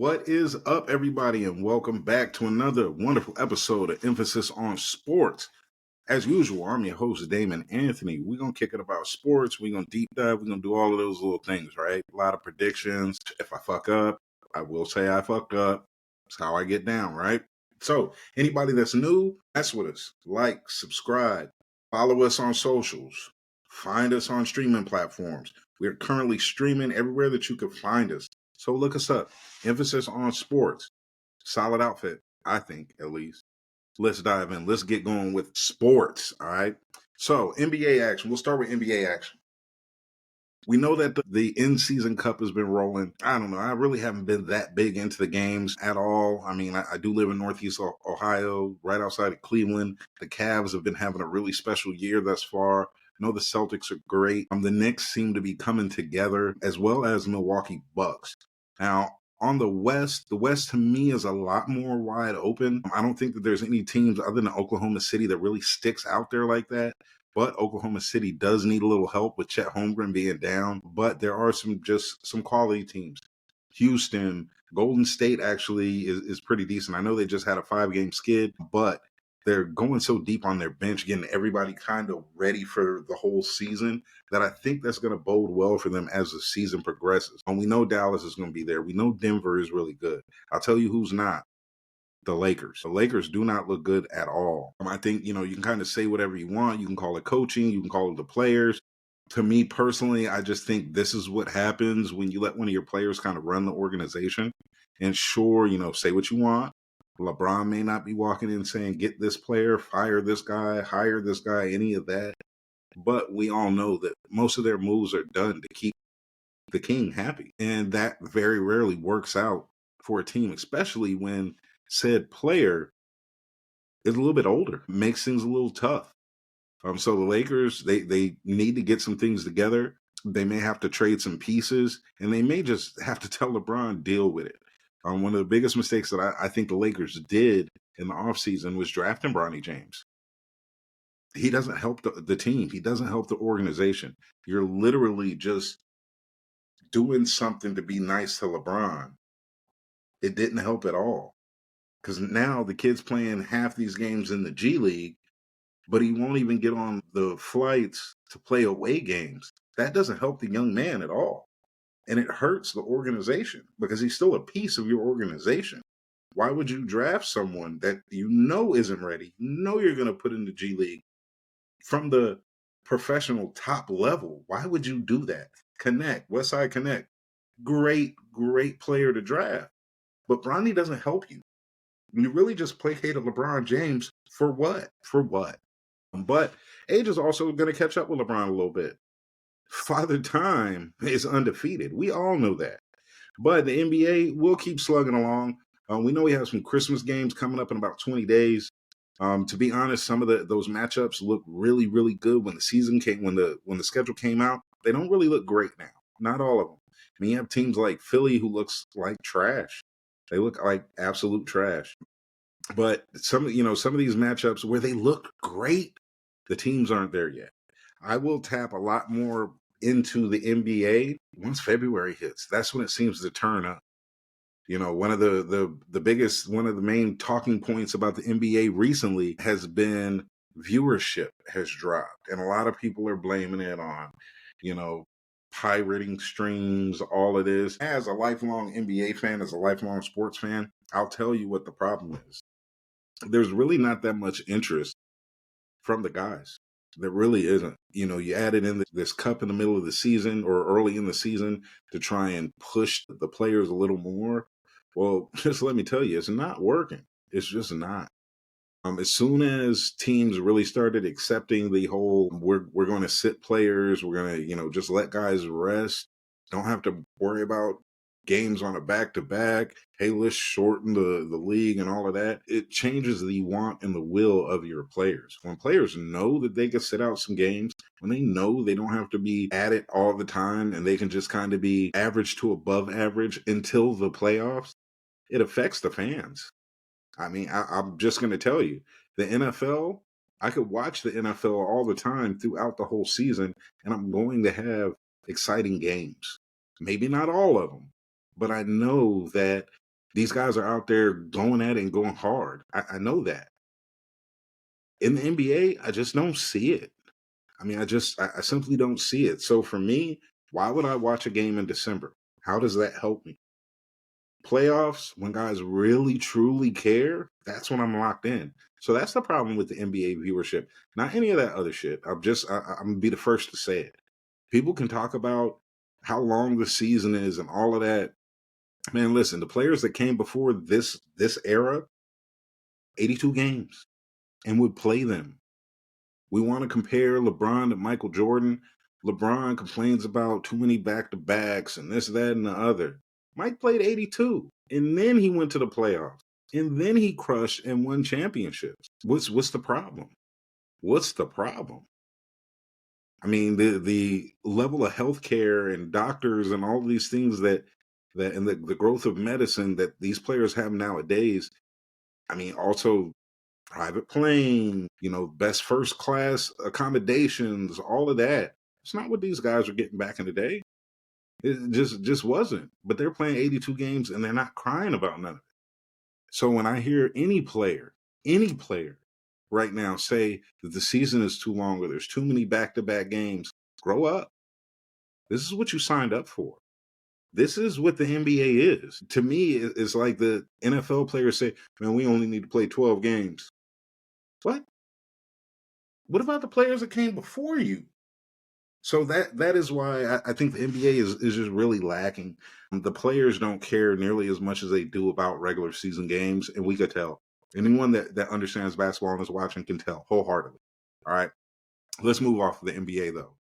What is up, everybody, and welcome back to another wonderful episode of Emphasis on Sports. As usual, I'm your host, Damon Anthony. We're going to kick it about sports. We're going to deep dive. We're going to do all of those little things, right? A lot of predictions. If I fuck up, I will say I fucked up. That's how I get down, right? So, anybody that's new, mess with us. Like, subscribe, follow us on socials, find us on streaming platforms. We're currently streaming everywhere that you can find us. So, look us up. Emphasis on sports. Solid outfit, I think, at least. Let's dive in. Let's get going with sports. All right. So, NBA action. We'll start with NBA action. We know that the in-season cup has been rolling. I don't know. I really haven't been that big into the games at all. I mean, I do live in Northeast Ohio, right outside of Cleveland. The Cavs have been having a really special year thus far. I know the Celtics are great. The Knicks seem to be coming together, as well as Milwaukee Bucks. Now, on the West to me is a lot more wide open. I don't think that there's any teams other than Oklahoma City that really sticks out there like that. But Oklahoma City does need a little help with Chet Holmgren being down. But there are some quality teams. Houston, Golden State actually is pretty decent. I know they just had a 5-game skid, but they're going so deep on their bench, getting everybody kind of ready for the whole season, that I think that's going to bode well for them as the season progresses. And we know Dallas is going to be there. We know Denver is really good. I'll tell you who's not. The Lakers. The Lakers do not look good at all. I think, you can kind of say whatever you want. You can call it coaching. You can call it the players. To me personally, I just think this is what happens when you let one of your players kind of run the organization. And sure, say what you want. LeBron may not be walking in saying, get this player, fire this guy, hire this guy, any of that. But we all know that most of their moves are done to keep the king happy. And that very rarely works out for a team, especially when said player is a little bit older, makes things a little tough. So the Lakers, they need to get some things together. They may have to trade some pieces, and they may just have to tell LeBron, deal with it. One of the biggest mistakes that I think the Lakers did in the offseason was drafting Bronny James. He doesn't help the team. He doesn't help the organization. You're literally just doing something to be nice to LeBron. It didn't help at all. Because now the kid's playing half these games in the G League, but he won't even get on the flights to play away games. That doesn't help the young man at all. And it hurts the organization because he's still a piece of your organization. Why would you draft someone that you know isn't ready? You know you're going to put in the G League from the professional top level. Why would you do that? Connect, Westside Connect. Great player to draft. But Bronny doesn't help you. You really just placated LeBron James for what? For what? But age is also going to catch up with LeBron a little bit. Father Time is undefeated. We all know that. But the NBA will keep slugging along. We know we have some Christmas games coming up in about 20 days. To be honest, some of those matchups look really, really good when the season came, when the schedule came out. They don't really look great now. Not all of them. I mean, you have teams like Philly who looks like trash. They look like absolute trash. But some of these matchups where they look great, the teams aren't there yet. I will tap a lot more into the NBA once February hits. That's when it seems to turn up. One of the main talking points about the NBA recently has been viewership has dropped. And a lot of people are blaming it on, pirating streams, all of this. As a lifelong NBA fan, as a lifelong sports fan, I'll tell you what the problem is. There's really not that much interest from the guys. There really isn't. You added in this cup in the middle of the season or early in the season to try and push the players a little more. Well, just let me tell you, it's not working. It's just not. As soon as teams really started accepting the whole, we're going to sit players, we're going to, just let guys rest, don't have to worry about games on a back-to-back, hey, let's shorten the league and all of that. It changes the want and the will of your players. When players know that they can sit out some games, when they know they don't have to be at it all the time and they can just kind of be average to above average until the playoffs, it affects the fans. I mean, I'm just going to tell you, the NFL, I could watch the NFL all the time throughout the whole season, and I'm going to have exciting games. Maybe not all of them, but I know that These guys are out there going at it and going hard. I know that. In the NBA, I just don't see it. I mean, I simply don't see it. So for me, why would I watch a game in December? How does that help me? Playoffs, when guys really truly care, that's when I'm locked in. So that's the problem with the NBA viewership. Not any of that other shit. I'm gonna be the first to say it. People can talk about how long the season is and all of that. Man, listen, the players that came before this era, 82 games, and would play them. We want to compare LeBron to Michael Jordan. LeBron complains about too many back-to-backs and this, that, and the other. Mike played 82, and then he went to the playoffs, and then he crushed and won championships. What's the problem? What's the problem? I mean, the level of healthcare and doctors and all of these things that and the growth of medicine that these players have nowadays. I mean, also private plane, best first class accommodations, all of that. It's not what these guys were getting back in the day. It just wasn't. But they're playing 82 games and they're not crying about none of it. So when I hear any player right now say that the season is too long or there's too many back-to-back games, grow up. This is what you signed up for. This is what the NBA is. To me, it's like the NFL players say, man, we only need to play 12 games. What? What about the players that came before you? So that is why I think the NBA is just really lacking. The players don't care nearly as much as they do about regular season games, and we could tell. Anyone that understands basketball and is watching can tell wholeheartedly. All right. Let's move off of the NBA though.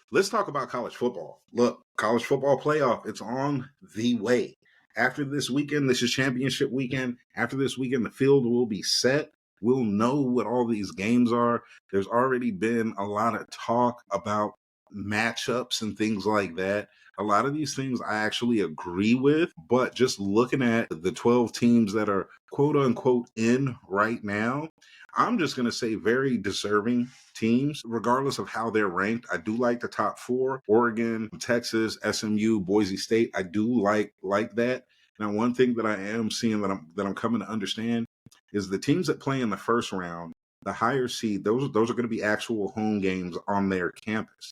Let's talk about college football. Look, college football playoff, it's on the way. After this weekend, this is championship weekend. After this weekend, the field will be set. We'll know what all these games are. There's already been a lot of talk about matchups and things like that. A lot of these things I actually agree with, but just looking at the 12 teams that are quote unquote in right now, I'm just going to say very deserving teams, regardless of how they're ranked. I do like the top four: Oregon, Texas, SMU, Boise State. I do like that. Now, one thing that I am seeing that I'm coming to understand is the teams that play in the first round, the higher seed, those are going to be actual home games on their campus.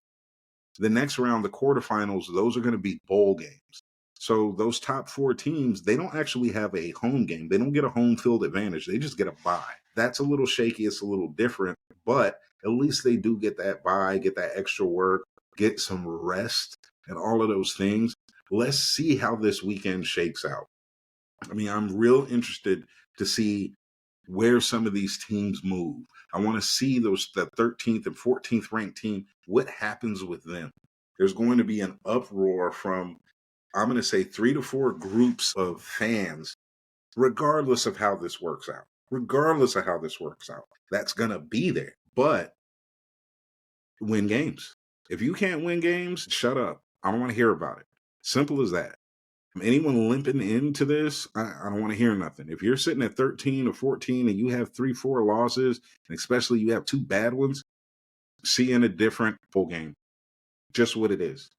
The next round, the quarterfinals, those are going to be bowl games. So those top four teams, they don't actually have a home game. They don't get a home field advantage. They just get a bye. That's a little shaky. It's a little different, but at least they do get that bye, get that extra work, get some rest, and all of those things. Let's see how this weekend shakes out. I mean, I'm real interested to see where some of these teams move. I want to see the 13th and 14th ranked team. What happens with them? There's going to be an uproar from, I'm going to say, 3 to 4 groups of fans, regardless of how this works out. Regardless of how this works out, that's going to be there. But win games. If you can't win games, shut up. I don't want to hear about it. Simple as that. Anyone limping into this, I don't want to hear nothing. If you're sitting at 13 or 14 and you have 3-4 losses, and especially you have 2 bad ones, see you in a different full game. Just what it is.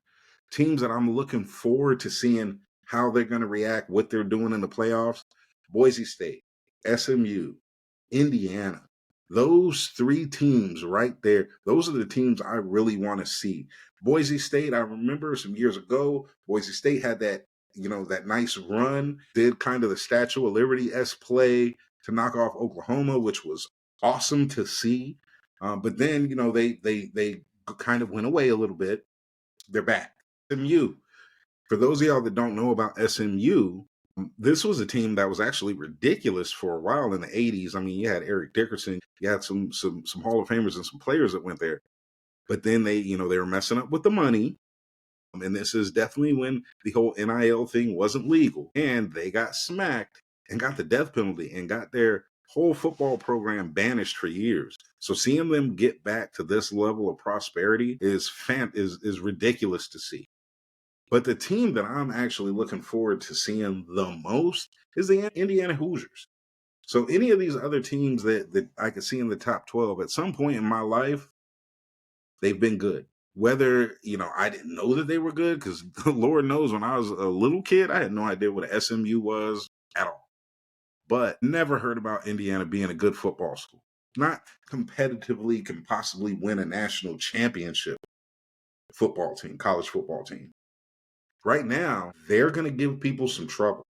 Teams that I'm looking forward to seeing how they're going to react, what they're doing in the playoffs: Boise State, SMU, Indiana. Those 3 teams right there, those are the teams I really want to see. Boise State, I remember some years ago, Boise State had that nice run, did kind of the Statue of Liberty-esque play to knock off Oklahoma, which was awesome to see. But then, they kind of went away a little bit. They're back. SMU. For those of y'all that don't know about SMU, this was a team that was actually ridiculous for a while in the 80s. I mean, you had Eric Dickerson, you had some Hall of Famers and some players that went there. But then they were messing up with the money. And this is definitely when the whole NIL thing wasn't legal. And they got smacked and got the death penalty and got their whole football program banished for years. So seeing them get back to this level of prosperity is ridiculous to see. But the team that I'm actually looking forward to seeing the most is the Indiana Hoosiers. So any of these other teams that I could see in the top 12, at some point in my life, they've been good. Whether, I didn't know that they were good, because Lord knows when I was a little kid, I had no idea what an SMU was. at all. But never heard about Indiana being a good football school. Not competitively can possibly win a national championship football team, college football team. Right now, they're going to give people some trouble.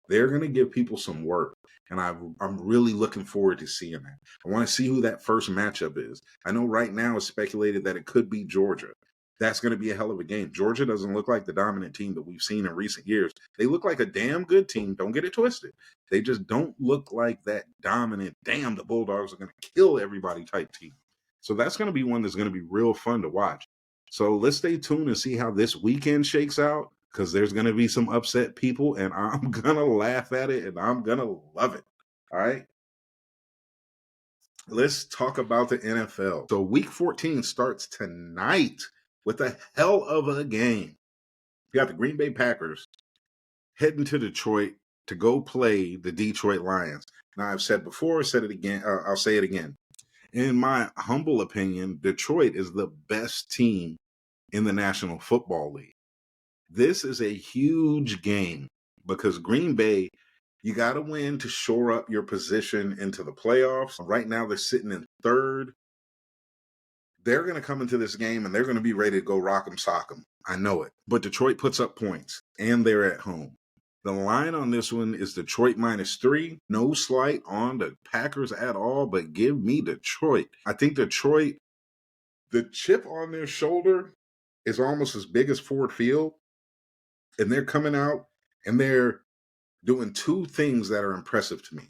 They're going to give people some work. And I'm really looking forward to seeing that. I want to see who that first matchup is. I know right now it's speculated that it could be Georgia. That's going to be a hell of a game. Georgia doesn't look like the dominant team that we've seen in recent years. They look like a damn good team. Don't get it twisted. They just don't look like that dominant, damn, the Bulldogs are going to kill everybody type team. So that's going to be one that's going to be real fun to watch. So let's stay tuned and see how this weekend shakes out, because there's going to be some upset people, and I'm going to laugh at it, and I'm going to love it. All right? Let's talk about the NFL. So week 14 starts tonight with a hell of a game. You got the Green Bay Packers heading to Detroit to go play the Detroit Lions. Now, I've said before, said it again, I'll say it again. In my humble opinion, Detroit is the best team in the National Football League. This is a huge game because Green Bay, you got to win to shore up your position into the playoffs. Right now, they're sitting in third. They're going to come into this game and they're going to be ready to go rock 'em, sock 'em. I know it. But Detroit puts up points and they're at home. The line on this one is Detroit -3. No slight on the Packers at all, but give me Detroit. I think Detroit, the chip on their shoulder is almost as big as Ford Field. And they're coming out and they're doing two things that are impressive to me.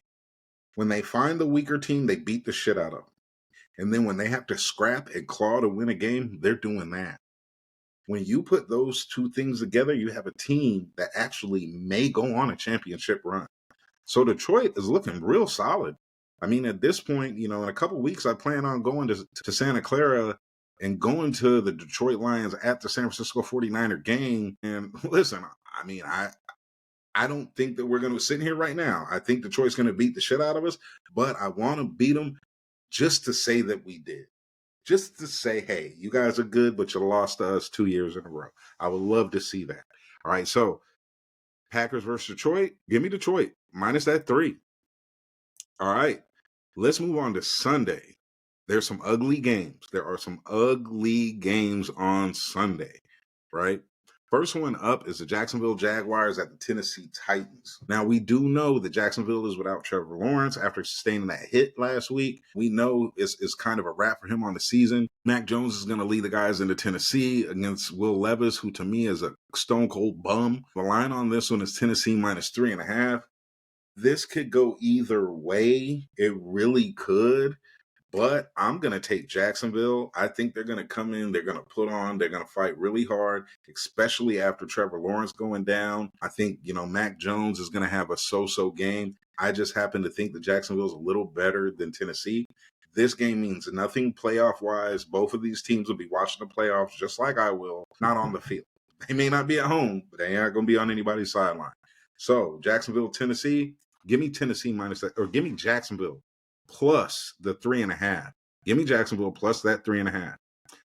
When they find the weaker team, they beat the shit out of them. And then when they have to scrap and claw to win a game, they're doing that. When you put those two things together, you have a team that actually may go on a championship run. So Detroit is looking real solid. I mean, at this point, in a couple of weeks, I plan on going to Santa Clara and going to the Detroit Lions at the San Francisco 49er game. And listen, I mean, I don't think that we're going to sit here right now. I think Detroit's going to beat the shit out of us, but I want to beat them just to say that we did. Just to say, hey, you guys are good, but you lost to us 2 years in a row. I would love to see that. All right, so Packers versus Detroit. Give me Detroit, minus that 3. All right, let's move on to Sunday. There's some ugly games. There are some ugly games on Sunday, right? First one up is the Jacksonville Jaguars at the Tennessee Titans. Now, we do know that Jacksonville is without Trevor Lawrence after sustaining that hit last week. We know it's kind of a wrap for him on the season. Mac Jones is going to lead the guys into Tennessee against Will Levis, who to me is a stone cold bum. The line on this one is Tennessee -3.5. This could go either way. It really could. But I'm going to take Jacksonville. I think they're going to come in, they're going to put on, they're going to fight really hard, especially after Trevor Lawrence going down. I think, Mac Jones is going to have a so-so game. I just happen to think that Jacksonville's a little better than Tennessee. This game means nothing playoff-wise. Both of these teams will be watching the playoffs just like I will, not on the field. They may not be at home, but they aren't going to be on anybody's sideline. So, Jacksonville, Tennessee, give me Tennessee minus that, or give me Jacksonville plus the 3.5. Give me Jacksonville plus that 3.5.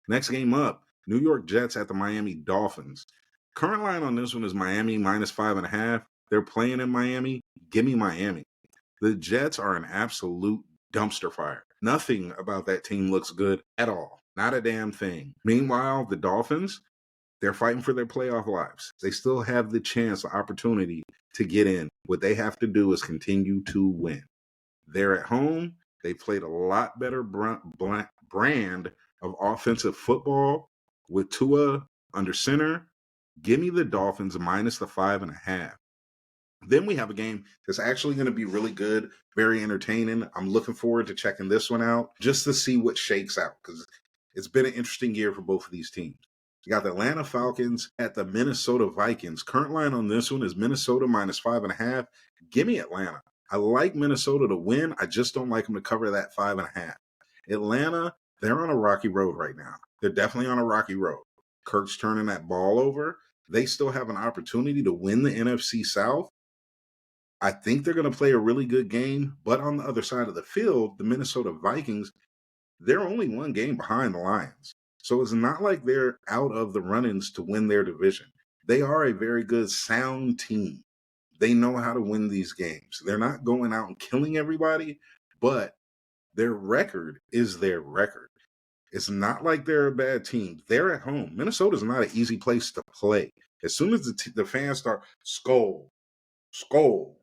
Next game up, New York Jets at the Miami Dolphins. Current line on this one is Miami -5.5. They're playing in Miami. Give me Miami. The Jets are an absolute dumpster fire. Nothing about that team looks good at all. Not a damn thing. Meanwhile, the Dolphins, they're fighting for their playoff lives. They still have the chance, the opportunity to get in. What they have to do is continue to win. They're at home. They played a lot better brand of offensive football with Tua under center. Give me the Dolphins minus the 5.5. Then we have a game that's actually going to be really good, very entertaining. I'm looking forward to checking this one out just to see what shakes out, because it's been an interesting year for both of these teams. You got the Atlanta Falcons at the Minnesota Vikings. Current line on this one is Minnesota -5.5. Give me Atlanta. I like Minnesota to win. I just don't like them to cover that 5.5. Atlanta, they're on a rocky road right now. They're definitely on a rocky road. Kirk's turning that ball over. They still have an opportunity to win the NFC South. I think they're going to play a really good game. But on the other side of the field, the Minnesota Vikings, they're only one game behind the Lions. So it's not like they're out of the run-ins to win their division. They are a very good, sound team. They know how to win these games. They're not going out and killing everybody, but their record is their record. It's not like they're a bad team. They're at home. Minnesota's not an easy place to play. As soon as the fans start skull, skull,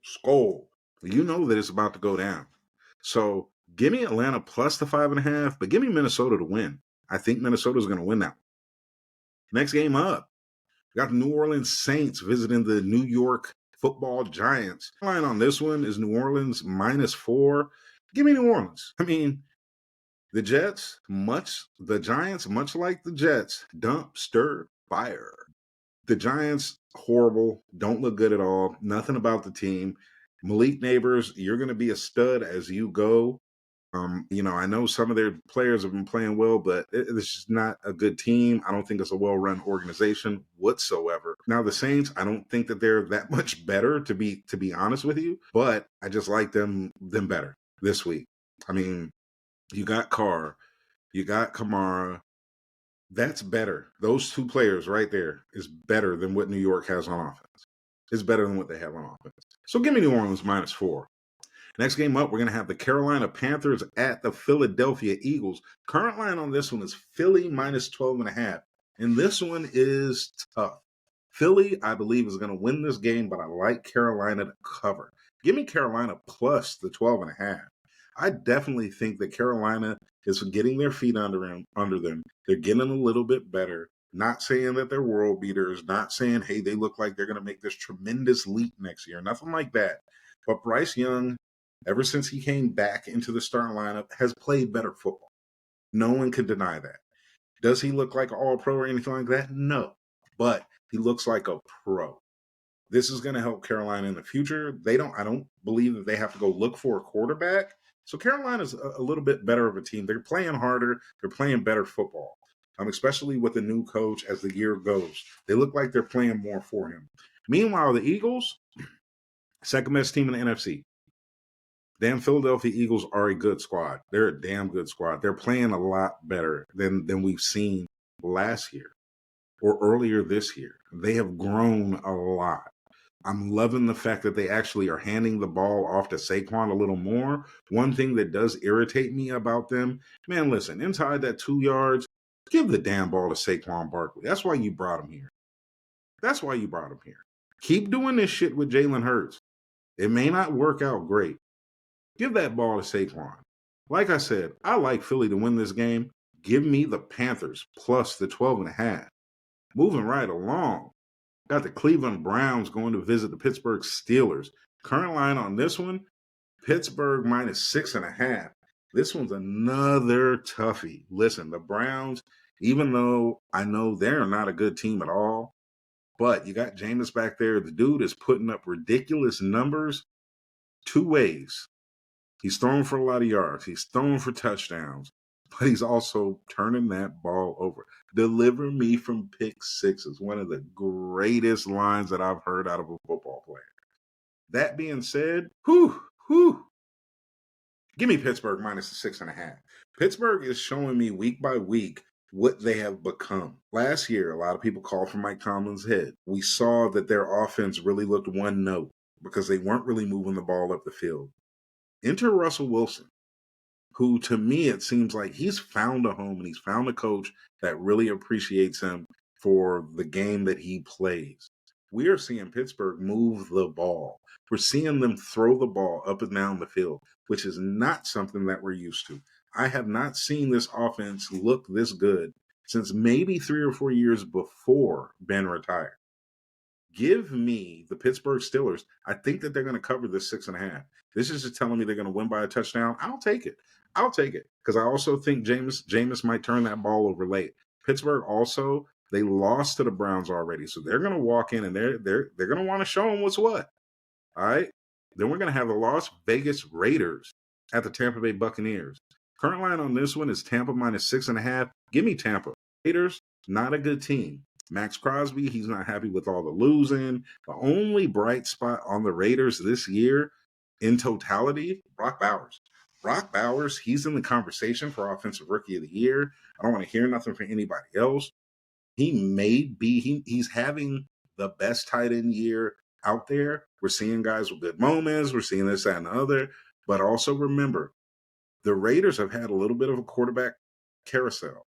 skull, you know that it's about to go down. So give me Atlanta plus the 5.5, but give me Minnesota to win. I think Minnesota's going to win that. Next game up, we got the New Orleans Saints visiting the New York Football Giants. Line on this one is New Orleans -4. Give me New Orleans. I mean, the Giants, much like the Jets, dumpster fire. The Giants, horrible, don't look good at all. Nothing about the team. Malik Neighbors, you're going to be a stud as you go. I know some of their players have been playing well, but it's just not a good team. I don't think it's a well-run organization whatsoever. Now, the Saints, I don't think that they're that much better, to be honest with you, but I just like them better this week. I mean, you got Carr, you got Kamara. That's better. Those two players right there is better than what New York has on offense. It's better than what they have on offense. So give me New Orleans -4. Next game up, we're going to have the Carolina Panthers at the Philadelphia Eagles. Current line on this one is Philly -12.5. And this one is tough. Philly, I believe, is going to win this game, but I like Carolina to cover. Give me Carolina plus the 12.5. I definitely think that Carolina is getting their feet under them. They're getting a little bit better. Not saying that they're world beaters, not saying, hey, they look like they're going to make this tremendous leap next year. Nothing like that. But Bryce Young, ever since he came back into the starting lineup, has played better football. No one can deny that. Does he look like an all-pro or anything like that? No. But he looks like a pro. This is going to help Carolina in the future. I don't believe that they have to go look for a quarterback. So Carolina's a little bit better of a team. They're playing harder. They're playing better football, especially with the new coach as the year goes. They look like they're playing more for him. Meanwhile, the Eagles, second best team in the NFC. Damn, Philadelphia Eagles are a good squad. They're a damn good squad. They're playing a lot better than we've seen last year or earlier this year. They have grown a lot. I'm loving the fact that they actually are handing the ball off to Saquon a little more. One thing that does irritate me about them, man, listen, inside that 2 yards, give the damn ball to Saquon Barkley. That's why you brought him here. Keep doing this shit with Jalen Hurts. It may not work out great. Give that ball to Saquon. Like I said, I like Philly to win this game. Give me the Panthers plus the 12.5. Moving right along. Got the Cleveland Browns going to visit the Pittsburgh Steelers. Current line on this one, Pittsburgh -6.5. This one's another toughie. Listen, the Browns, even though I know they're not a good team at all, but you got Jameis back there. The dude is putting up ridiculous numbers two ways. He's throwing for a lot of yards. He's throwing for touchdowns, but he's also turning that ball over. Deliver me from pick sixes. One of the greatest lines that I've heard out of a football player. That being said, give me Pittsburgh -6.5. Pittsburgh is showing me week by week what they have become. Last year, a lot of people called for Mike Tomlin's head. We saw that their offense really looked one note because they weren't really moving the ball up the field. Enter Russell Wilson, who to me, it seems like he's found a home and he's found a coach that really appreciates him for the game that he plays. We are seeing Pittsburgh move the ball. We're seeing them throw the ball up and down the field, which is not something that we're used to. I have not seen this offense look this good since maybe 3 or 4 years before Ben retired. Give me the Pittsburgh Steelers. I think that they're going to cover this 6.5. This is just telling me they're going to win by a touchdown. I'll take it because I also think Jameis might turn that ball over late. Pittsburgh also, they lost to the Browns already, so they're going to walk in and they're going to want to show them what's what. All right. Then we're going to have the Las Vegas Raiders at the Tampa Bay Buccaneers. Current line on this one is Tampa -6.5. Give me Tampa. Raiders, not a good team. Max Crosby, he's not happy with all the losing. The only bright spot on the Raiders this year in totality, Brock Bowers. Brock Bowers, he's in the conversation for Offensive Rookie of the Year. I don't want to hear nothing from anybody else. He may be, he's having the best tight end year out there. We're seeing guys with good moments. We're seeing this, that, and the other. But also remember, the Raiders have had a little bit of a quarterback carousel.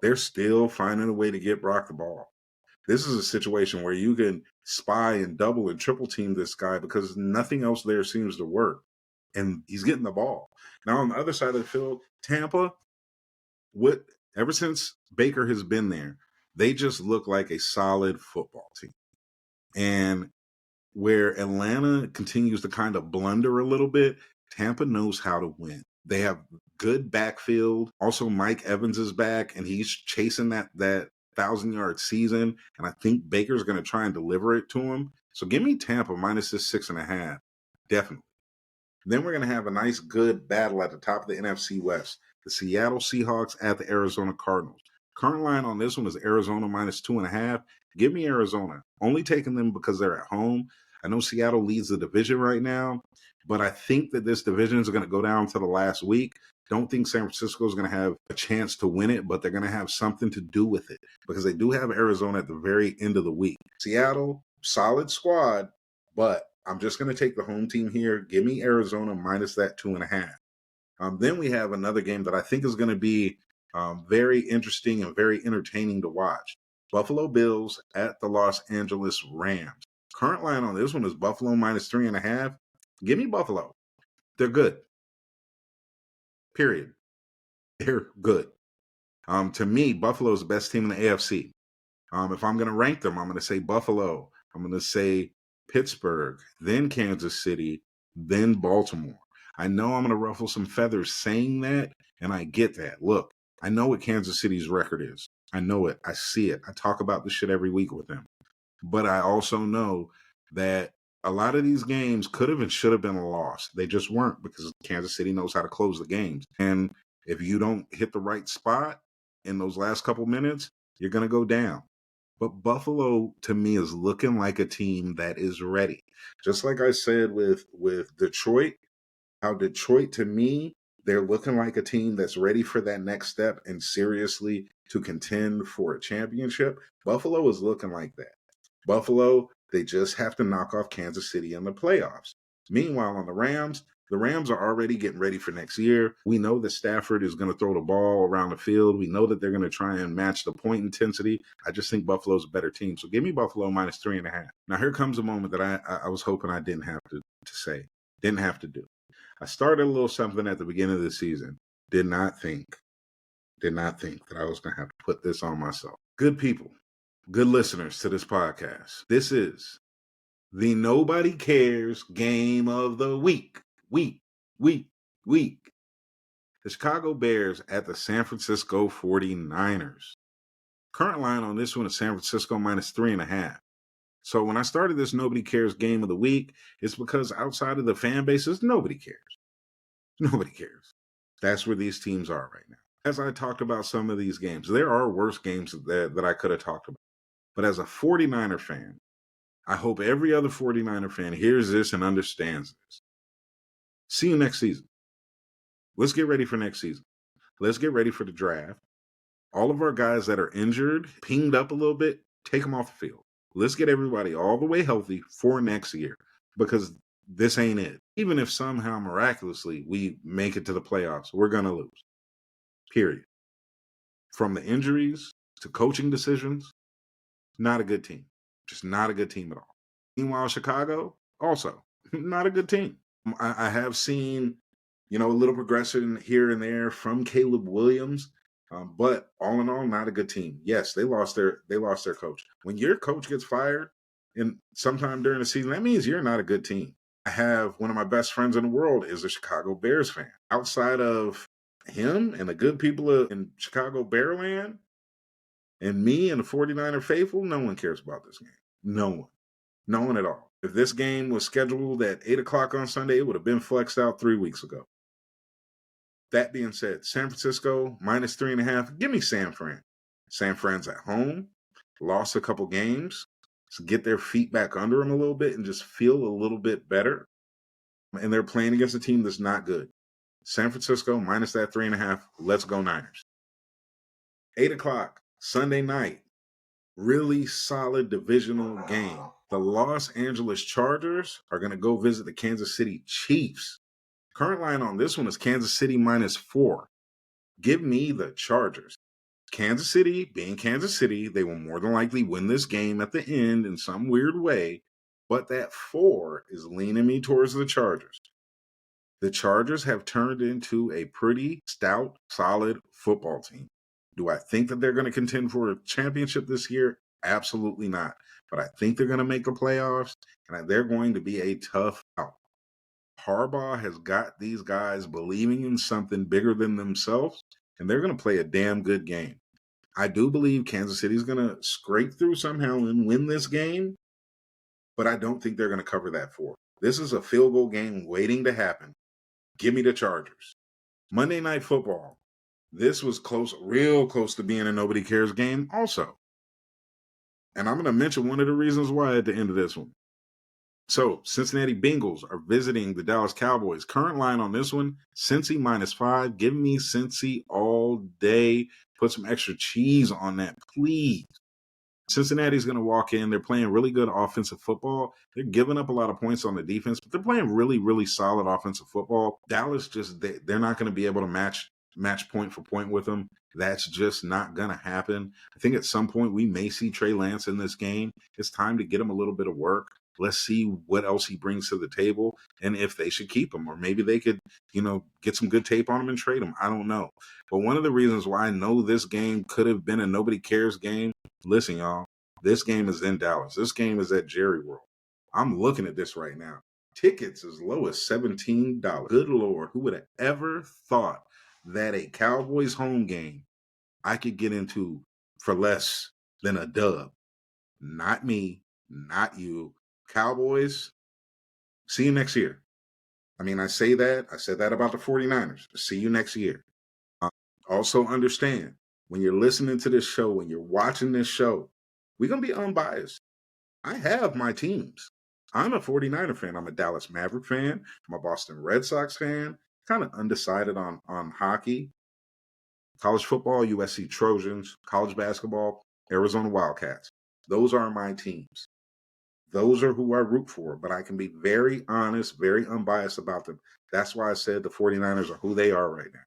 They're still finding a way to get Brock the ball. This is a situation where you can spy and double and triple team this guy because nothing else there seems to work. And he's getting the ball. Now, on the other side of the field, Tampa, ever since Baker has been there, they just look like a solid football team. And where Atlanta continues to kind of blunder a little bit, Tampa knows how to win. They have good backfield. Also, Mike Evans is back, and he's chasing that 1,000-yard season. And I think Baker's going to try and deliver it to him. So give me Tampa minus this 6.5. Definitely. Then we're going to have a nice, good battle at the top of the NFC West. The Seattle Seahawks at the Arizona Cardinals. Current line on this one is Arizona minus 2.5. Give me Arizona. Only taking them because they're at home. I know Seattle leads the division right now, but I think that this division is going to go down to the last week. Don't think San Francisco is going to have a chance to win it, but they're going to have something to do with it because they do have Arizona at the very end of the week. Seattle, solid squad, but I'm just going to take the home team here. Give me Arizona minus that 2.5. Then we have another game that I think is going to be very interesting and very entertaining to watch. Buffalo Bills at the Los Angeles Rams. Current line on this one is Buffalo minus 3.5. Give me Buffalo. They're good. Period. They're good. To me, Buffalo is the best team in the AFC. If I'm going to rank them, I'm going to say Buffalo. I'm going to say Pittsburgh, then Kansas City, then Baltimore. I know I'm going to ruffle some feathers saying that, and I get that. Look, I know what Kansas City's record is. I know it. I see it. I talk about this shit every week with them. But I also know that a lot of these games could have and should have been a loss. They just weren't because Kansas City knows how to close the games. And if you don't hit the right spot in those last couple minutes, you're going to go down. But Buffalo, to me, is looking like a team that is ready. Just like I said with Detroit, how Detroit, to me, they're looking like a team that's ready for that next step and seriously to contend for a championship. Buffalo is looking like that. Buffalo, they just have to knock off Kansas City in the playoffs. Meanwhile, on the Rams are already getting ready for next year. We know that Stafford is going to throw the ball around the field. We know that they're going to try and match the point intensity. I just think Buffalo's a better team. So give me Buffalo minus 3.5. Now, here comes a moment that I was hoping I didn't have to say, didn't have to do. I started a little something at the beginning of the season. Did not think that I was going to have to put this on myself. Good people, good listeners to this podcast. This is the Nobody Cares Game of the Week. Week. The Chicago Bears at the San Francisco 49ers. Current line on this one is San Francisco minus 3.5. So when I started this Nobody Cares Game of the Week, it's because outside of the fan bases, nobody cares. Nobody cares. That's where these teams are right now. As I talked about some of these games, there are worse games that I could have talked about. But as a 49er fan, I hope every other 49er fan hears this and understands this. See you next season. Let's get ready for next season. Let's get ready for the draft. All of our guys that are injured, pinged up a little bit, take them off the field. Let's get everybody all the way healthy for next year because this ain't it. Even if somehow miraculously we make it to the playoffs, we're going to lose. Period. From the injuries to coaching decisions, not a good team. Just not a good team at all. Meanwhile, Chicago, also, not a good team. I have seen, a little progression here and there from Caleb Williams, but all in all, not a good team. Yes, they lost their coach. When your coach gets fired in sometime during the season, that means you're not a good team. I have one of my best friends in the world is a Chicago Bears fan. Outside of him and the good people in Chicago Bearland and me and the 49er faithful, no one cares about this game. No one. No one at all. If this game was scheduled at 8 o'clock on Sunday, it would have been flexed out 3 weeks ago. That being said, San Francisco, minus 3.5. Give me San Fran. San Fran's at home, lost a couple games, so get their feet back under them a little bit and just feel a little bit better. And they're playing against a team that's not good. San Francisco, minus that 3.5. Let's go Niners. 8 o'clock, Sunday night. Really solid divisional game. The Los Angeles Chargers are going to go visit the Kansas City Chiefs. Current line on this one is Kansas City -4. Give me the Chargers. Kansas City, being Kansas City, they will more than likely win this game at the end in some weird way, but that 4 is leaning me towards the Chargers. The Chargers have turned into a pretty stout, solid football team. Do I think that they're going to contend for a championship this year? Absolutely not. But I think they're going to make the playoffs, and they're going to be a tough out. Harbaugh has got these guys believing in something bigger than themselves, and they're going to play a damn good game. I do believe Kansas City is going to scrape through somehow and win this game, but I don't think they're going to cover that 4. This is a field goal game waiting to happen. Give me the Chargers. Monday Night Football. This was close, real close to being a nobody cares game also. And I'm going to mention one of the reasons why at the end of this one. So, Cincinnati Bengals are visiting the Dallas Cowboys. Current line on this one, Cincy -5. Give me Cincy all day. Put some extra cheese on that, please. Cincinnati's going to walk in. They're playing really good offensive football. They're giving up a lot of points on the defense, but they're playing really, really solid offensive football. Dallas they're not going to be able to match point for point with them. That's just not going to happen. I think at some point we may see Trey Lance in this game. It's time to get him a little bit of work. Let's see what else he brings to the table and if they should keep him, or maybe they could, get some good tape on him and trade him. I don't know. But one of the reasons why I know this game could have been a nobody cares game, listen, y'all, this game is in Dallas. This game is at Jerry World. I'm looking at this right now. Tickets as low as $17. Good Lord, who would have ever thought that a Cowboys home game I could get into for less than a dub? Not me, not you. Cowboys, see you next year. I mean, I said that about the 49ers. See you next year. Also understand, when you're listening to this show, when you're watching this show, we're going to be unbiased. I have my teams. I'm a 49er fan. I'm a Dallas Maverick fan. I'm a Boston Red Sox fan. Kind of undecided on hockey. College football, USC Trojans. College basketball, Arizona Wildcats. Those are my teams. Those are who I root for, but I can be very honest, very unbiased about them. That's why I said the 49ers are who they are right now.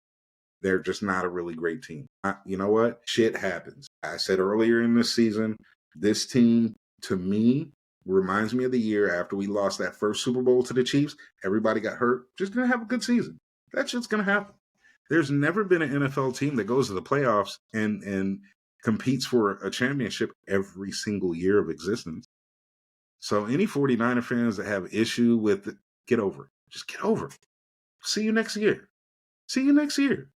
They're just not a really great team. You know what? Shit happens. I said earlier in this season, this team, to me, reminds me of the year after we lost that first Super Bowl to the Chiefs. Everybody got hurt. Just didn't have a good season. That shit's going to happen. There's never been an NFL team that goes to the playoffs and competes for a championship every single year of existence. So any 49er fans that have issue with it, get over it. Just get over it. See you next year. See you next year.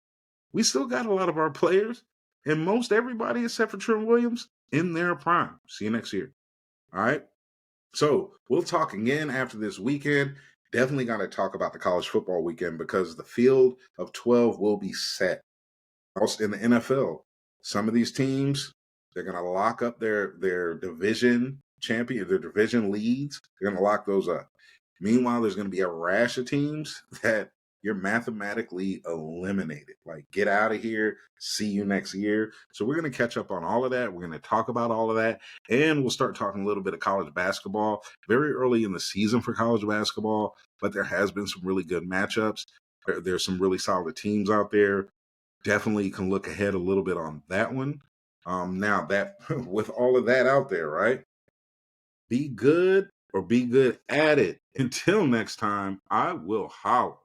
We still got a lot of our players, and most everybody except for Trent Williams, in their prime. See you next year. All right? So we'll talk again after this weekend. Definitely got to talk about the college football weekend because the field of 12 will be set. Also in the NFL, some of these teams, they're going to lock up their division champion, their division leads. They're going to lock those up. Meanwhile, there's going to be a rash of teams that you're mathematically eliminated. Like, get out of here. See you next year. So we're going to catch up on all of that. We're going to talk about all of that. And we'll start talking a little bit of college basketball. Very early in the season for college basketball, but there has been some really good matchups. There's some really solid teams out there. Definitely can look ahead a little bit on that one. Now, that with all of that out there, right? Be good or be good at it. Until next time, I will holler.